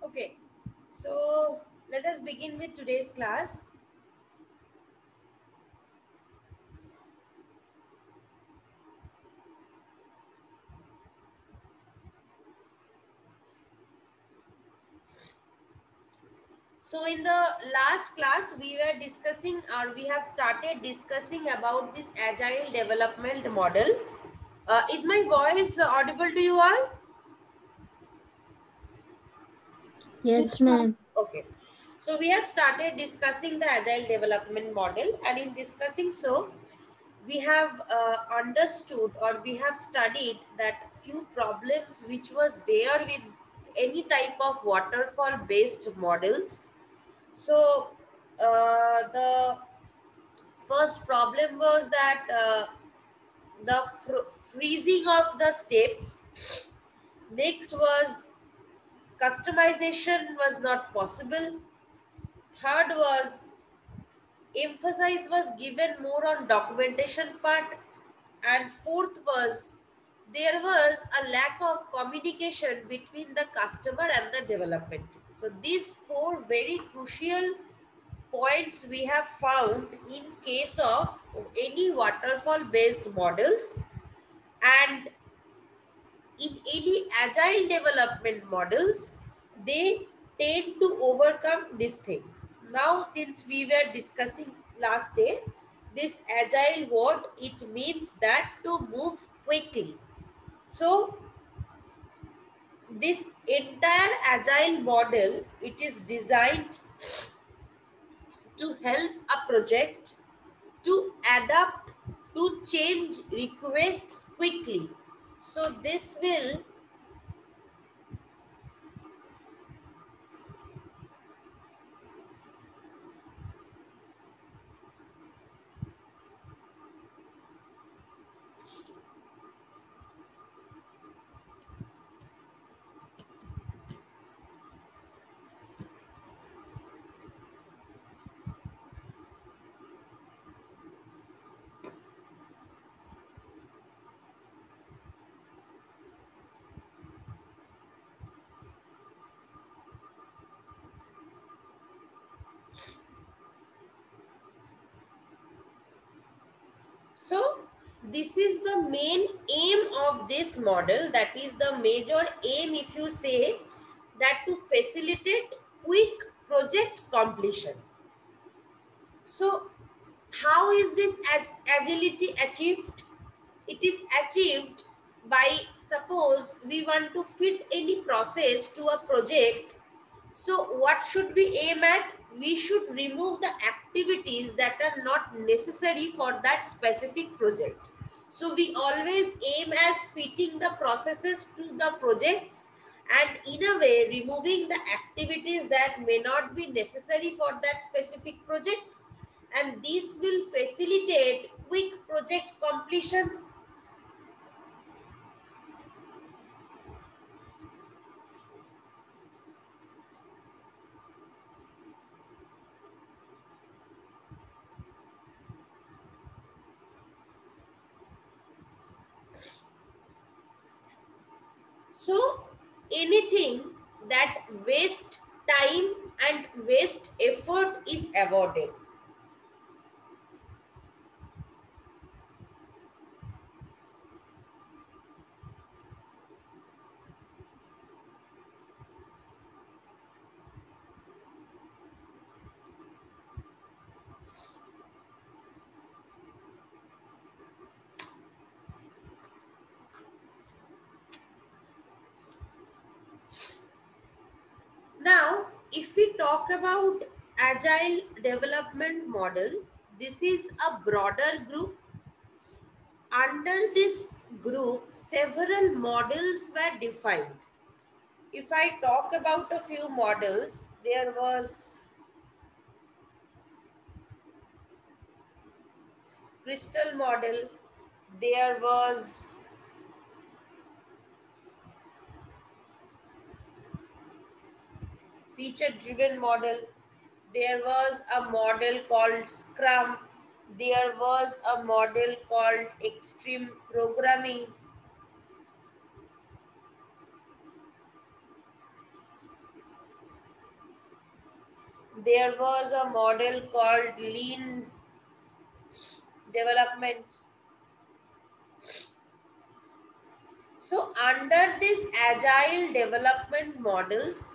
Okay, so let us begin with today's class. So in the last class, we were discussing or we have started discussing about this agile development model. Is my voice audible to you all? Yes, ma'am. Okay. So we have started discussing the agile development model, and in discussing so, we have understood or we have studied that few problems which was there with any type of waterfall based models. So the first problem was that the freezing of the steps. Next was customization was not possible. Third was emphasis was given more on documentation part, and fourth was there was a lack of communication between the customer and the development. So these four very crucial points we have found in case of any waterfall based models, and in any agile development models they tend to overcome these things. Now since we were discussing last day, this agile word, it means that to move quickly. So this entire agile model, it is designed to help a project to adapt to change requests quickly. So this will. So this is the main aim of this model. That is the major aim, if you say, that to facilitate quick project completion. So how is this agility achieved? It is achieved by, suppose we want to fit any process to a project. So what should we aim at? We should remove the activities that are not necessary for that specific project. So we always aim as fitting the processes to the projects, and in a way removing the activities that may not be necessary for that specific project, and this will facilitate quick project completion. So anything that waste time and waste effort is avoided. Now, if we talk about agile development model, this is a broader group. Under this group, several models were defined. If I talk about a few models, there was crystal model, there was feature driven model, there was a model called Scrum, there was a model called extreme programming. there was a model called lean development. So under this agile development models,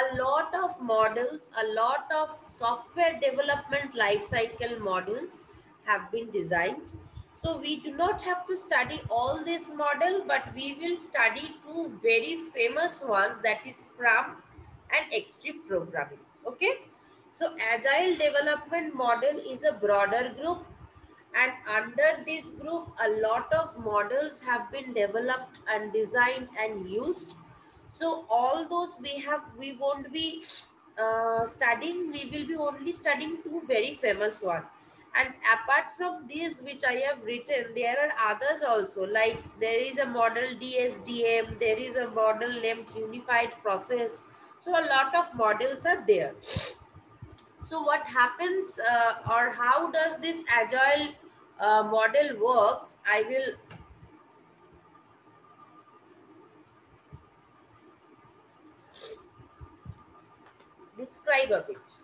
a lot of software development life cycle models have been designed. So we do not have to study all this model, but we will study two very famous ones, that is Scrum and Extreme Programming. Okay. So agile development model is a broader group, and under this group a lot of models have been developed and designed and used. So all those we won't be studying, we will be only studying two very famous one. And apart from this which I have written, there are others also, like there is a model DSDM, there is a model named unified process. So a lot of models are there. So what happens, or how does this agile model works, I will describe a bit.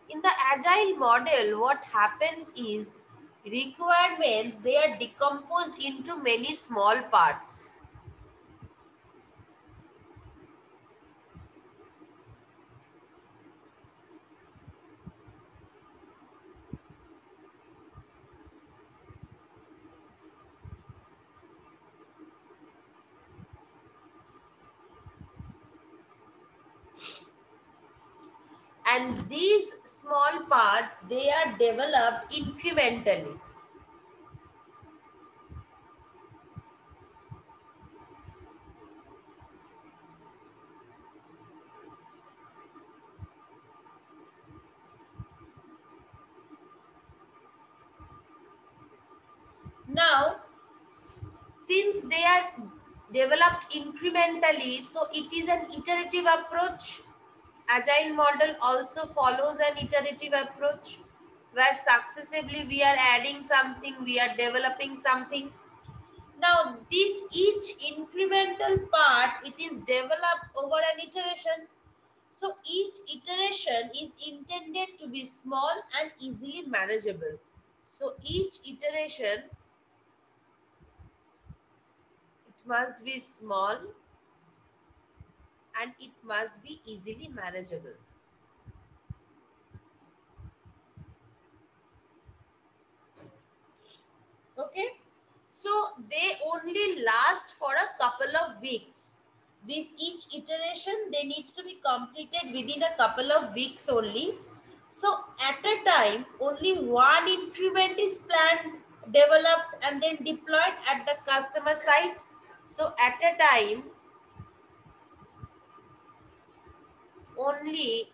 In the agile model, what happens is requirements, they are decomposed into many small parts. And these small parts, they are developed incrementally. Now, since they are developed incrementally, so it is an iterative approach. Agile model also follows an iterative approach where successively we are adding something, we are developing something. Now, this each incremental part, it is developed over an iteration. So each iteration is intended to be small and easily manageable. So each iteration, it must be small and it must be easily manageable. Okay. So they only last for a couple of weeks. This each iteration, they needs to be completed within a couple of weeks only. So at a time, only one increment is planned, developed, and then deployed at the customer site. So at a time, only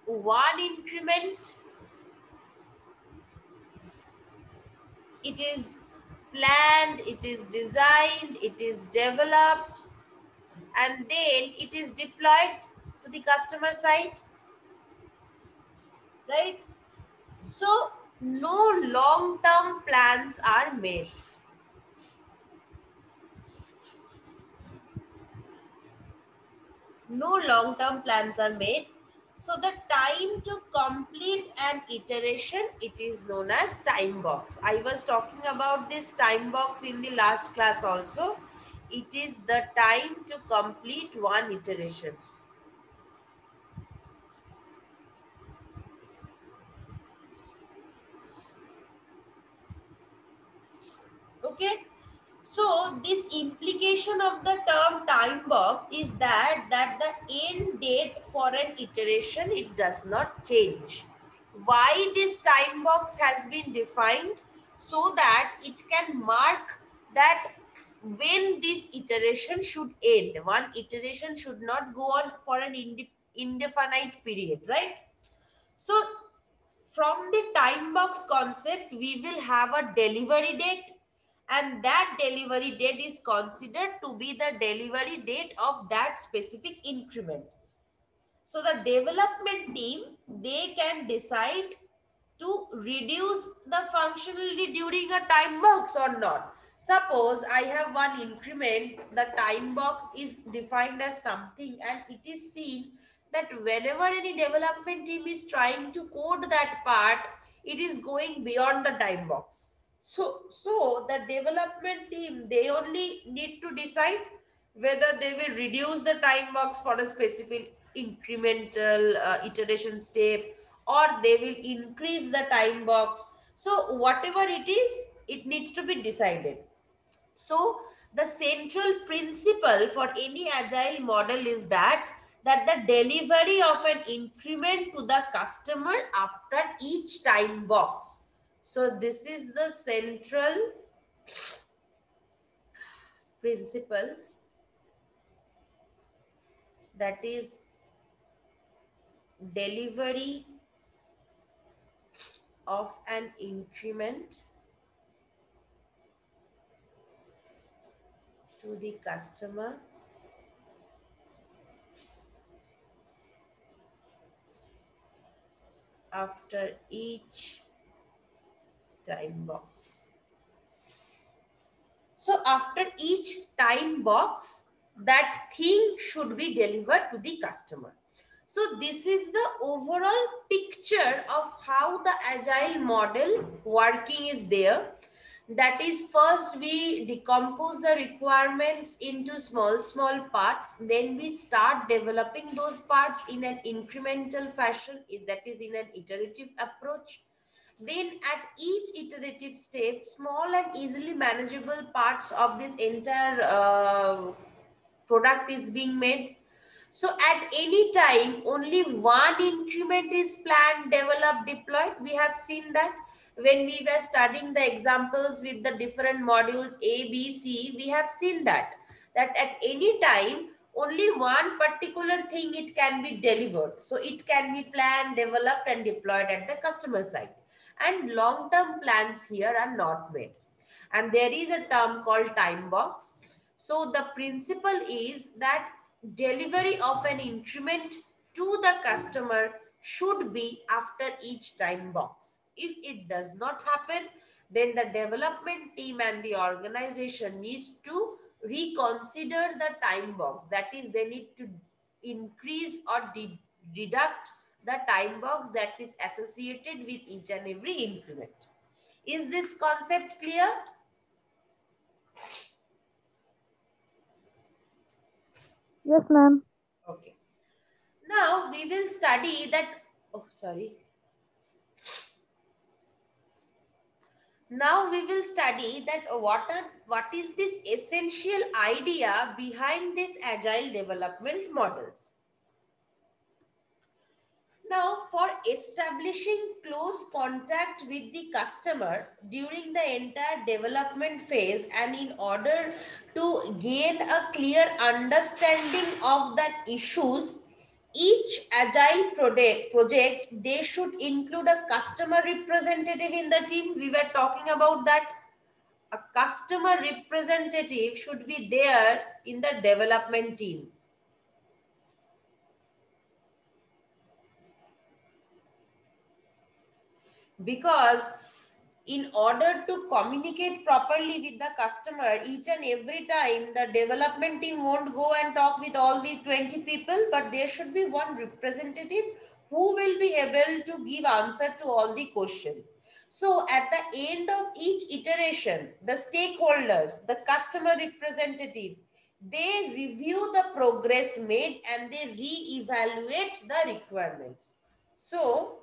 one increment, it is planned, it is designed, it is developed, and then it is deployed to the customer site, right? So no long term plans are made. No long term plans are made. So the time to complete an iteration, it is known as time box. I was talking about this time box in the last class also. It is the time to complete one iteration. Okay. So this implication of the term time box is that the end date for an iteration, it does not change. Why this time box has been defined? So that it can mark that when this iteration should end. One iteration should not go on for an indefinite period, right? So from the time box concept, we will have a delivery date, and that delivery date is considered to be the delivery date of that specific increment. So the development team, they can decide to reduce the functionality during a time box or not. Suppose I have one increment, the time box is defined as something, and it is seen that whenever any development team is trying to code that part, it is going beyond the time box. So the development team, they only need to decide whether they will reduce the time box for a specific incremental iteration step, or they will increase the time box. So whatever it is, it needs to be decided. So the central principle for any agile model is that the delivery of an increment to the customer after each time box. So this is the central principle, that is delivery of an increment to the customer after each time box. So after each time box, that thing should be delivered to the customer. So this is the overall picture of how the agile model working is there. That is, first we decompose the requirements into small parts, then we start developing those parts in an incremental fashion, that is in an iterative approach. Then at each iterative step, small and easily manageable parts of this entire product is being made. So at any time, only one increment is planned, developed, deployed. We have seen that when we were studying the examples with the different modules A, B, C, we have seen that at any time, only one particular thing it can be delivered. So it can be planned, developed, and deployed at the customer side. And long-term plans here are not made. And there is a term called time box. So the principle is that delivery of an increment to the customer should be after each time box. If it does not happen, then the development team and the organization needs to reconsider the time box. That is, they need to increase or deduct the time box that is associated with each and every increment. Is this concept clear? Yes, ma'am. Okay. Now we will study that. Oh, sorry. Now we will study that what is this essential idea behind this agile development models. Now, for establishing close contact with the customer during the entire development phase, and in order to gain a clear understanding of that issues, each agile project, they should include a customer representative in the team. We were talking about that. A customer representative should be there in the development team. Because in order to communicate properly with the customer, each and every time the development team won't go and talk with all the 20 people, but there should be one representative who will be able to give answer to all the questions. So at the end of each iteration, the stakeholders, the customer representative, they review the progress made and they re-evaluate the requirements. So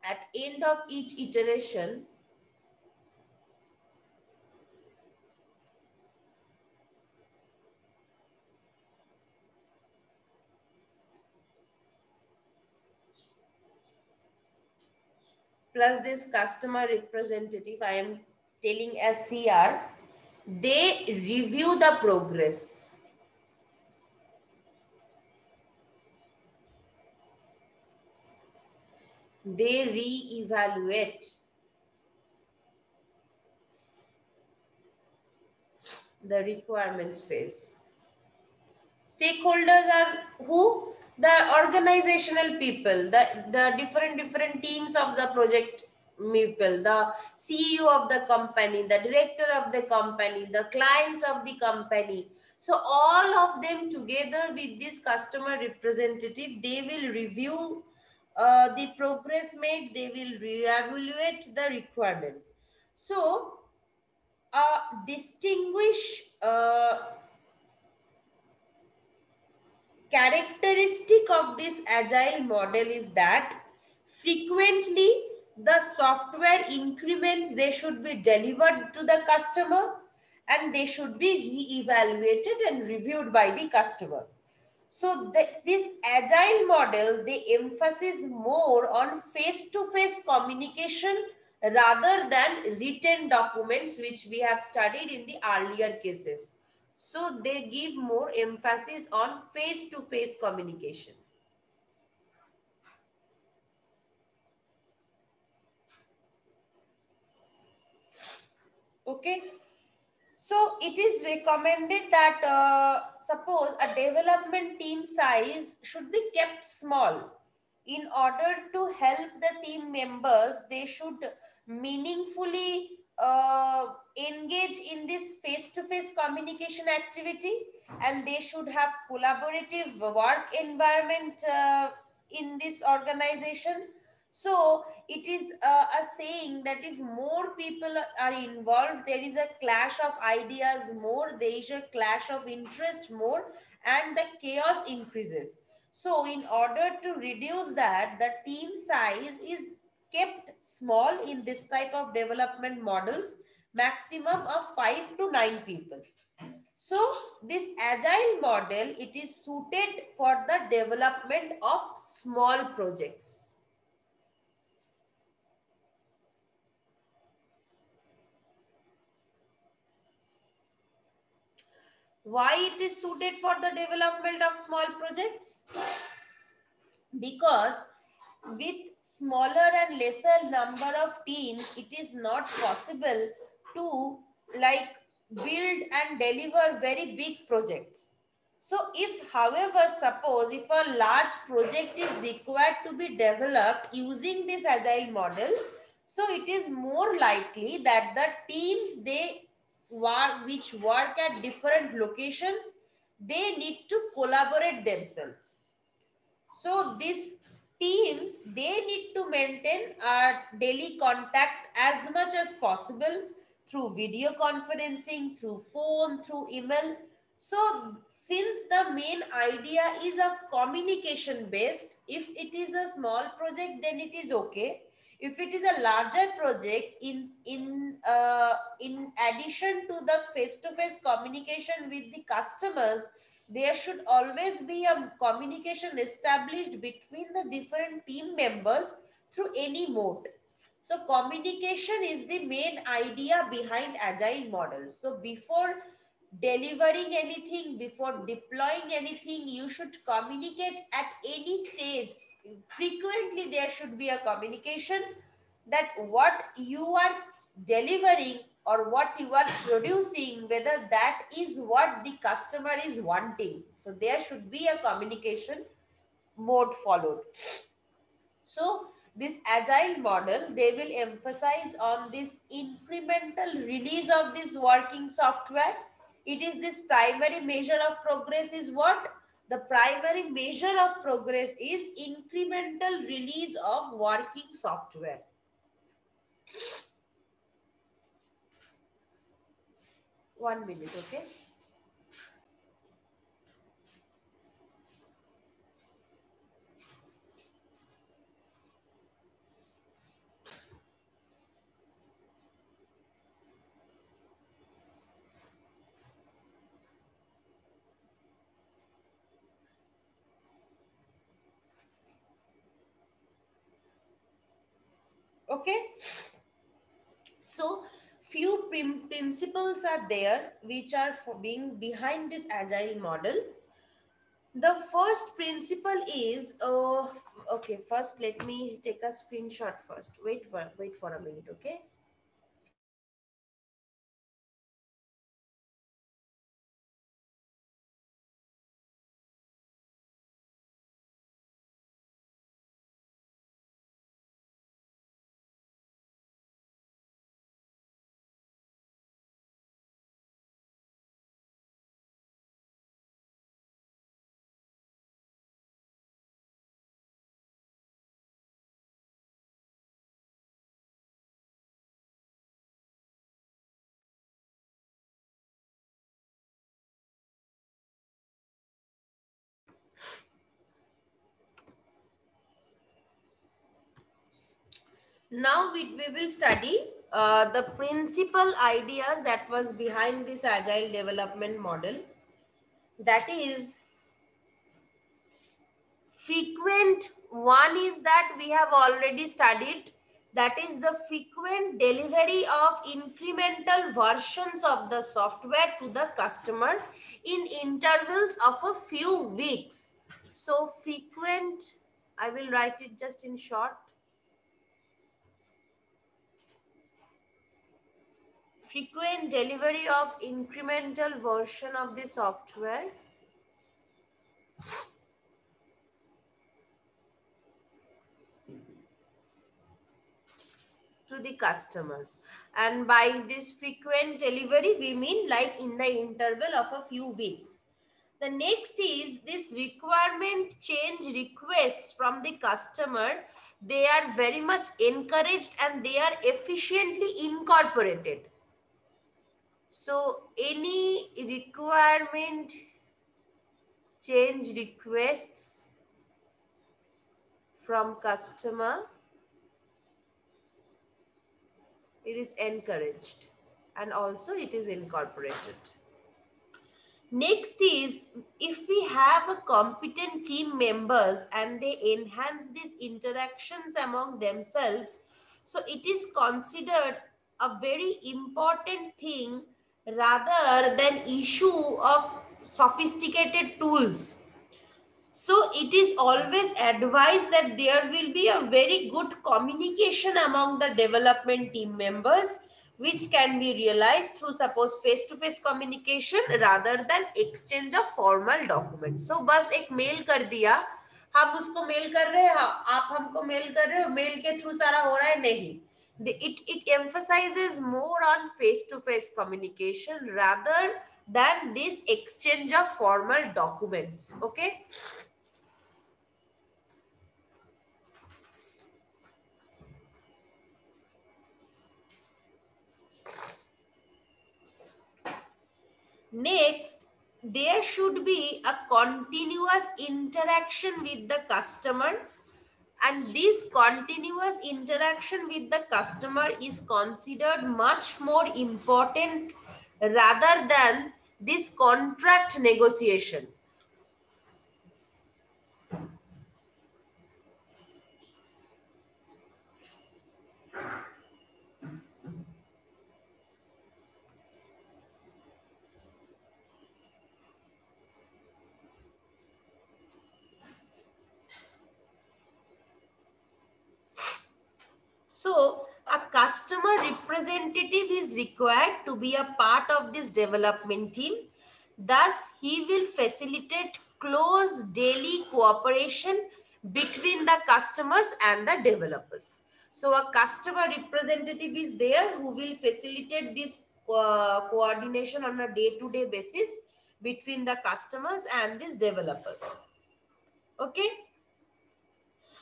at end of each iteration, plus this customer representative, I am telling as CR, they review the progress. They re-evaluate the requirements phase. Stakeholders are who? The organizational people, the different teams of the project people, the CEO of the company, the director of the company, the clients of the company. So all of them together with this customer representative, they will review the progress made, they will reevaluate the requirements. So distinguish characteristic of this agile model is that frequently the software increments, they should be delivered to the customer and they should be re-evaluated and reviewed by the customer. So this agile model, they emphasize more on face-to-face communication rather than written documents, which we have studied in the earlier cases. So they give more emphasis on face-to-face communication. Okay. So it is recommended that suppose a development team size should be kept small. In order to help the team members, they should meaningfully engage in this face-to-face communication activity, and they should have collaborative work environment in this organization. So it is a saying that if more people are involved, there is a clash of ideas more, there is a clash of interest more, and the chaos increases. So in order to reduce that, the team size is kept small in this type of development models, maximum of 5 to 9 people. So this agile model, it is suited for the development of small projects. Why it is suited for the development of small projects? Because with smaller and lesser number of teams, it is not possible to like build and deliver very big projects. So if, however, suppose if a large project is required to be developed using this agile model, so it is more likely that the teams, they work which work at different locations, they need to collaborate themselves. So these teams, they need to maintain a daily contact as much as possible through video conferencing, through phone, through email. So since the main idea is of communication based, if it is a small project, then it is okay. If it is a larger project, in addition to the face-to-face communication with the customers, there should always be a communication established between the different team members through any mode. So communication is the main idea behind agile models. So before delivering anything, before deploying anything, you should communicate at any stage. Frequently, there should be a communication that what you are delivering or what you are producing, whether that is what the customer is wanting. So there should be a communication mode followed. So this agile model, they will emphasize on this incremental release of this working software. It is this primary measure of progress is what? The primary measure of progress is incremental release of working software. One minute, okay? Okay. So few principles are there which are for being behind this agile model. The first principle is okay, first let me take a screenshot first. Wait for a minute, okay? Now we will study the principal ideas that was behind this agile development model. That is frequent. One is that we have already studied, that is the frequent delivery of incremental versions of the software to the customer in intervals of a few weeks. So frequent, I will write it just in short. Frequent delivery of incremental version of the software to the customers. And by this frequent delivery, we mean like in the interval of a few weeks. The next is this requirement change requests from the customer. They are very much encouraged and they are efficiently incorporated. So any requirement change requests from customer, it is encouraged and also it is incorporated. Next is, if we have a competent team members and they enhance these interactions among themselves, so it is considered a very important thing rather than issue of sophisticated tools. So it is always advised that there will be a very good communication among the development team members, which can be realized through suppose face-to-face communication rather than exchange of formal documents. So बस एक mail कर दिया, हम उसको mail कर रहे हैं, आप हमको मेल कर रहे हो, मेल के थ्रू सारा हो रहा है, नहीं. It emphasizes more on face-to-face communication rather than this exchange of formal documents. Okay. Next, there should be a continuous interaction with the customer, and this continuous interaction with the customer is considered much more important rather than this contract negotiation. So, a customer representative is required to be a part of this development team. Thus, he will facilitate close daily cooperation between the customers and the developers. So, a customer representative is there who will facilitate this coordination on a day-to-day basis between the customers and these developers. Okay.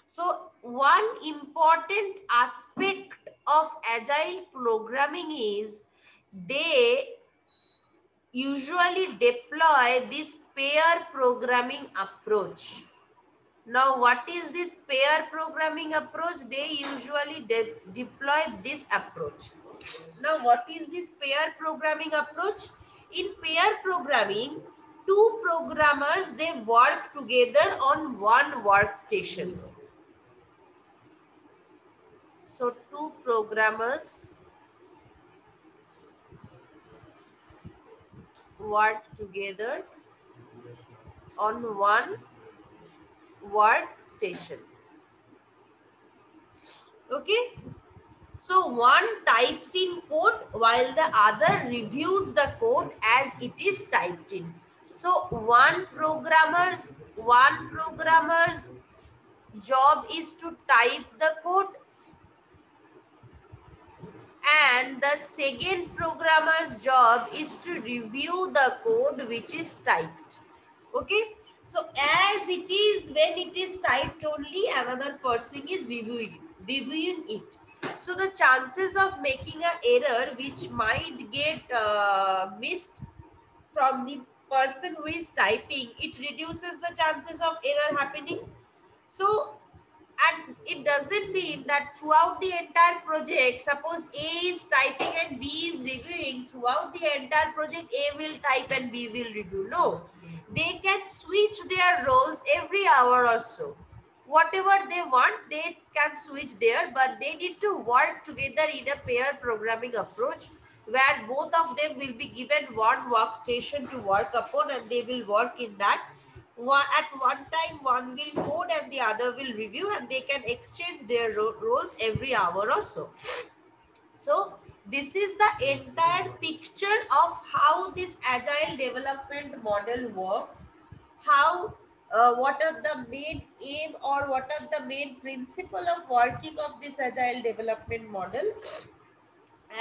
So one important aspect of agile programming is they usually deploy this pair programming approach. Now, what is this pair programming approach? They usually deploy this approach. Now, what is this pair programming approach? In pair programming, two programmers, they work together on one workstation. So two programmers work together on one workstation. Okay. So one types in code while the other reviews the code as it is typed in. So one programmer's job is to type the code, and the second programmer's job is to review the code which is typed. Okay. So as it is, when it is typed only, another person is reviewing it. So the chances of making an error which might get missed from the person who is typing, it reduces the chances of error happening. So And it doesn't mean that throughout the entire project, suppose A is typing and B is reviewing, throughout the entire project A will type and B will review. No, they can switch their roles every hour or so. Whatever they want, they can switch there, but they need to work together in a pair programming approach where both of them will be given one workstation to work upon, and they will work in that. At one time, one will code and the other will review, and they can exchange their roles every hour or so. So this is the entire picture of how this agile development model works, how what are the main aim or what are the main principle of working of this agile development model,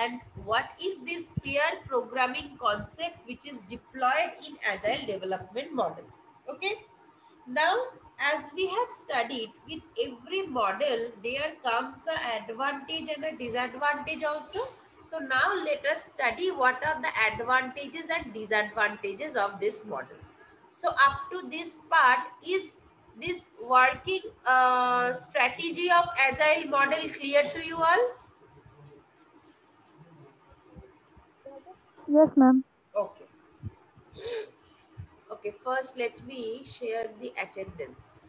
and what is this peer programming concept which is deployed in agile development model. Okay, now as we have studied, with every model there comes an advantage and a disadvantage also. So now let us study what are the advantages and disadvantages of this model. So up to this part, is this working strategy of agile model clear to you all? Yes, ma'am. Okay. Okay, first let me share the attendance.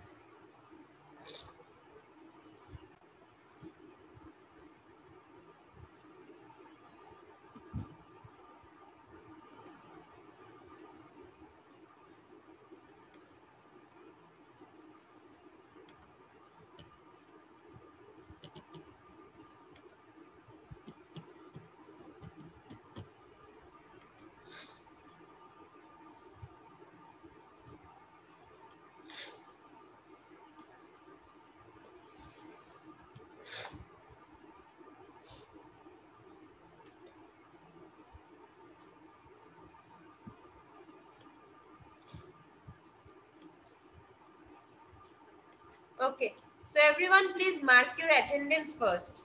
Okay, so everyone please mark your attendance first.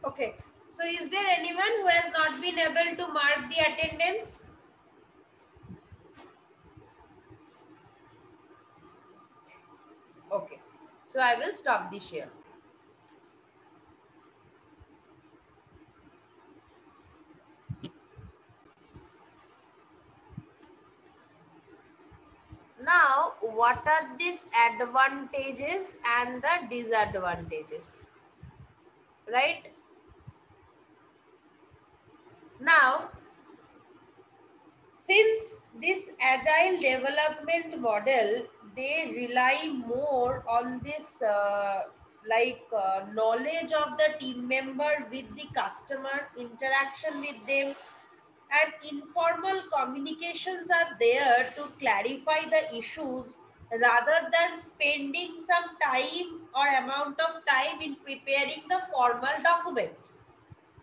Okay, so is there anyone who has not been able to mark the attendance? Okay, so I will stop the share. Now, what are these advantages and the disadvantages? Right? Now, since this agile development model, they rely more on this knowledge of the team member with the customer, interaction with them, and informal communications are there to clarify the issues rather than spending some time or amount of time in preparing the formal document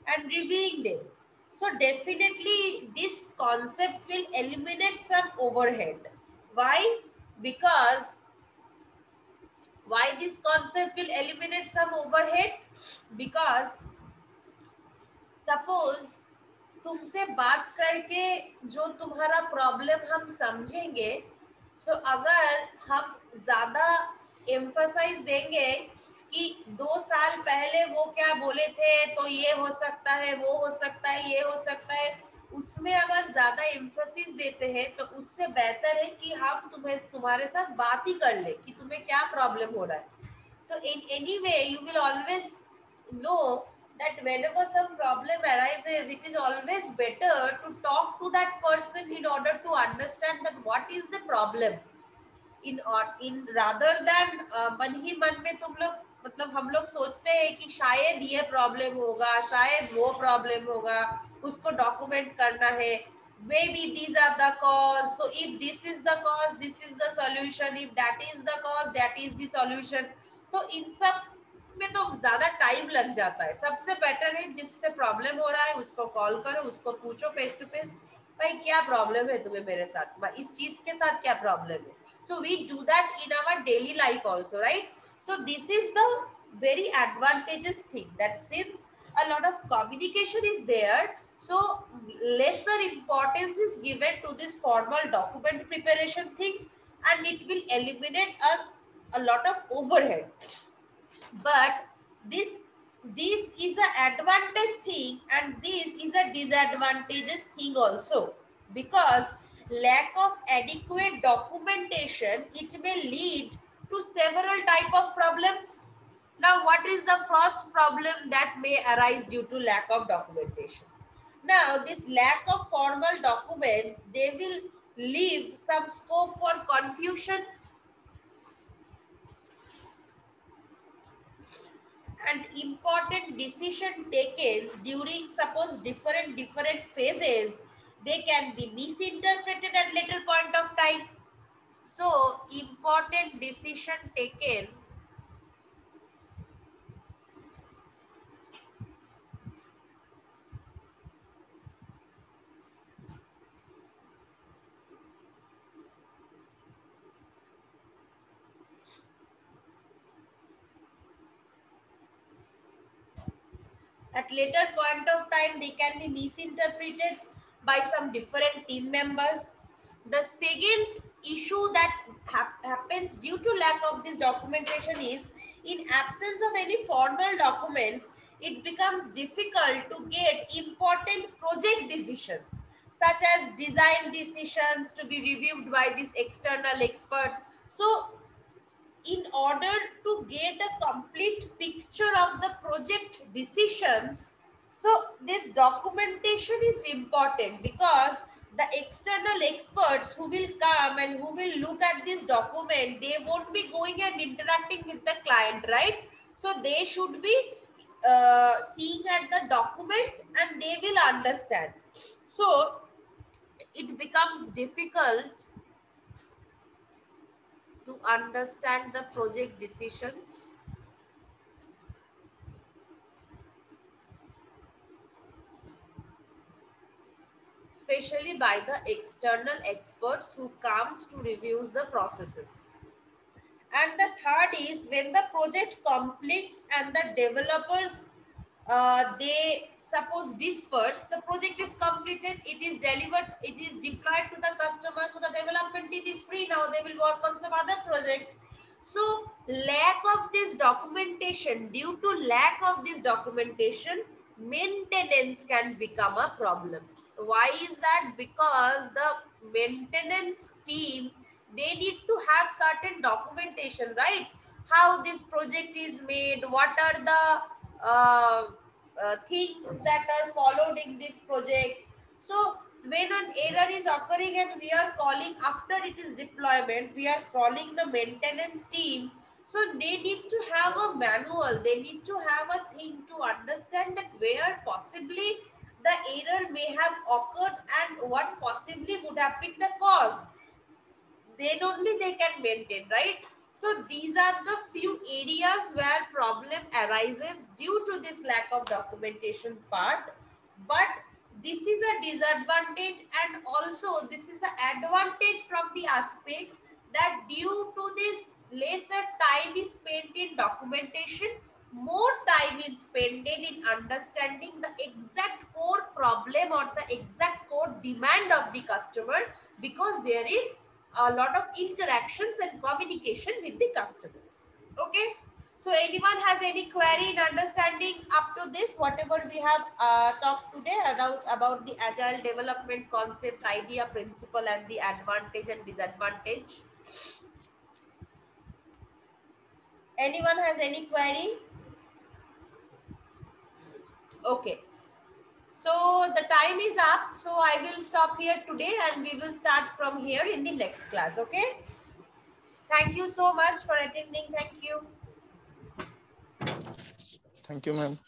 and reviewing them. So definitely this concept will eliminate some overhead. Why? Because why this concept will eliminate some overhead? Because suppose तुमसे बात करके जो तुम्हारा problem हम समझेंगे, सो अगर हम ज्यादा एम्फसाइज देंगे कि 2 साल पहले वो क्या बोले थे तो ये हो सकता है, वो हो सकता है, ये हो सकता है, उसमें अगर ज्यादा एम्फोसिस देते हैं तो उससे बेहतर है कि हम तुम्हारे साथ बात ही कर ले कि तुम्हें क्या प्रॉब्लम हो रहा है. So in any way, you will always know that whenever some problem arises, it is always better to talk to that person in order to understand that what is the problem. In rather than मन ही मन में तुम लोग मतलब हम लोग सोचते हैं कि शायद ये प्रॉब्लम होगा, शायद वो प्रॉब्लम होगा, उसको डॉक्यूमेंट करना है, maybe these are the cause, so if this is the cause, this is the solution, if that is the cause, that is the solution. तो इन सब में तो ज्यादा टाइम लग जाता है. सबसे बेटर है जिससे प्रॉब्लम हो रहा है उसको कॉल करो, उसको पूछो फेस टू फेस, भाई क्या प्रॉब्लम है तुम्हें मेरे साथ, इस चीज के साथ क्या प्रॉब्लम है. So we do that in our daily life also, right? So this is the very advantageous thing, that since a lot of communication is there, so lesser importance is given to this formal document preparation thing, and it will eliminate a lot of overhead. But this is a advantage thing and this is a disadvantageous thing also, because lack of adequate documentation, it may lead to several type of problems. Now what is the first problem that may arise due to lack of documentation? Now this lack of formal documents, they will leave some scope for confusion, and important decision taken during suppose different phases, they can be misinterpreted at later point of time. So important decision taken at later point of time, they can be misinterpreted by some different team members. The second issue that happens due to lack of this documentation is, in absence of any formal documents, it becomes difficult to get important project decisions such as design decisions to be reviewed by this external expert. So in order to get a complete picture of the project decisions, so this documentation is important, because the external experts who will come and who will look at this document, they won't be going and interacting with the client, right? So they should be seeing at the document and they will understand. So it becomes difficult to understand the project decisions, especially by the external experts who comes to reviews the processes. And the third is, when the project completes and the developers they suppose disperse, the project is completed, it is delivered, it is deployed to the customer, so the development team is free, now they will work on some other project. So lack of this documentation, due to lack of this documentation, maintenance can become a problem. Why is that? Because the maintenance team, they need to have certain documentation, right? How this project is made, what are the things that are followed in this project. So when an error is occurring and we are calling after it is deployment, we are calling the maintenance team. So they need to have a manual, they need to have a thing to understand that where possibly the error may have occurred and what possibly would have been the cause. Then only they can maintain, right? So these are the few areas where problem arises due to this lack of documentation part. But this is a disadvantage, and also this is an advantage from the aspect that due to this lesser time is spent in documentation, more time is spent in understanding the exact core problem or the exact core demand of the customer, because there is a lot of interactions and communication with the customers. Okay, so anyone has any query in understanding up to this whatever we have talked today about the agile development concept, idea, principle, and the advantage and disadvantage? Anyone has any query? Okay, so the time is up, so I will stop here today and we will start from here in the next class. Okay, thank you so much for attending. Thank you. Thank you, ma'am.